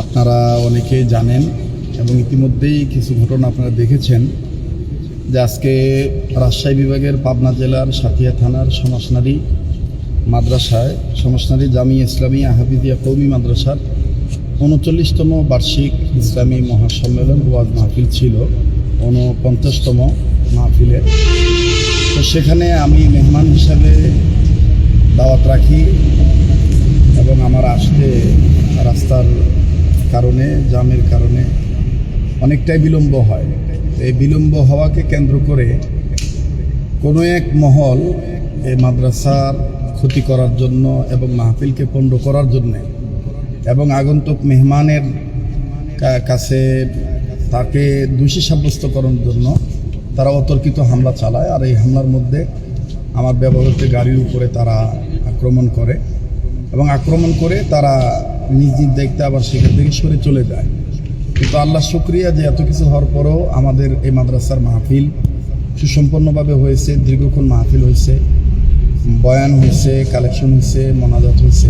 আপনারা অনেকেই জানেন এবং ইতিমধ্যেই কিছু ঘটনা আপনারা দেখেছেন যে আজকে রাজশাহী বিভাগের পাবনা জেলার সাথিয়া থানার সমাসনারী মাদ্রাসায় সমাসনারী জামিয়া ইসলামিয়া হাফিজিয়া কওমি মাদ্রাসার ৩৯তম বার্ষিক ইসলামী মহাসম্মেলন ওয়াজ মাহফিল ছিল, ৪৯তম মাহফিলে। তো সেখানে আমি মেহমান হিসাবে দাওয়াত রাখি এবং আমার আসতে রাস্তার কারণে জামের কারণে অনেকটাই বিলম্ব হয়। এই বিলম্ব হওয়াকে কেন্দ্র করে কোনো এক মহল এই মাদ্রাসার ক্ষতি করার জন্য এবং মাহফিলকে পণ্ড করার জন্য এবং আগন্তুক মেহমানের কাছে তাকে দোষী সাব্যস্ত করার জন্য তারা অতর্কিত হামলা চালায়। আর এই হামলার মধ্যে আমার ব্যবহৃত গাড়ির উপরে তারা আক্রমণ করে এবং আক্রমণ করে তারা নিজ নিজ দায়িত্বে আবার সেখান থেকে সরে চলে যায়। কিন্তু আল্লাহ শুকরিয়া যে এত কিছু হওয়ার পরেও আমাদের এই মাদ্রাসার মাহফিল সুসম্পন্নভাবে হয়েছে। দীর্ঘক্ষণ মাহফিল হয়েছে, বয়ান হয়েছে, কালেকশন হয়েছে, মোনাজাত হয়েছে।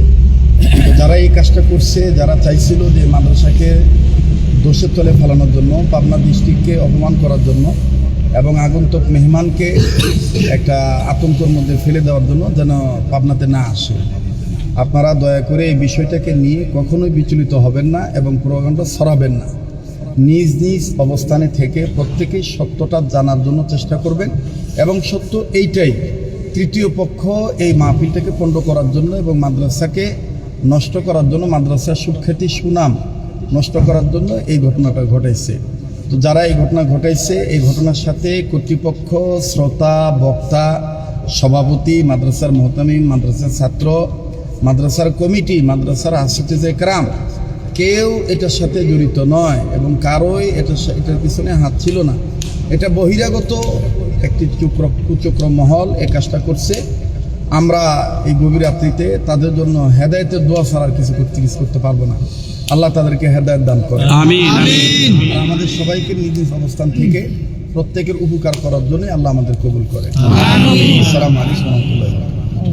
যারা এই কাজটা করছে, যারা চাইছিল যে মাদ্রাসাকে দোষের তলে ফেলানোর জন্য, পাবনা ডিস্ট্রিক্টকে অপমান করার জন্য এবং আগন্তুক মেহমানকে একটা আতঙ্কের মধ্যে ফেলে দেওয়ার জন্য যেন পাবনাতে না আসে, আপনারা দয়া করে এই বিষয়টাকে নিয়ে কখনোই বিচলিত হবেন না এবং প্রোপাগান্ডা ছড়াবেন না। নিজ নিজ অবস্থানে থেকে প্রত্যেকেই সত্যটা জানার জন্য চেষ্টা করবেন এবং সত্য এইটাই, তৃতীয় পক্ষ এই মাহফিলটাকে পণ্ড করার জন্য এবং মাদ্রাসাকে নষ্ট করার জন্য, মাদ্রাসার সুখ্যাতি সুনাম নষ্ট করার জন্য এই ঘটনাটা ঘটাইছে। তো যারা এই ঘটনা ঘটাইছে, এই ঘটনার সাথে কর্তৃপক্ষ, শ্রোতা, বক্তা, সভাপতি, মাদ্রাসার মুহতামিম, মাদ্রাসার ছাত্র, মাদ্রাসার কমিটি, মাদ্রাসার আসিফে কেরাম, কেউ এটার সাথে জড়িত নয় এবং কারোই এটার পিছনে হাত ছিল না। এটা বহিরাগত একটি কুচক্র মহল এই কাজটা করছে। আমরা এই গভীর রাত্রিতে তাদের জন্য হেদায়েতের দোয়া ছাড়া আর কিছু করতে পারবো না। আল্লাহ তাদেরকে হেদায়েত দান করে, আমিন। আমাদের সবাইকে নিজ নিজ অবস্থান থেকে প্রত্যেকের উপকার করার জন্য আল্লাহ আমাদের কবুল করে। আসসালামু আলাইকুম।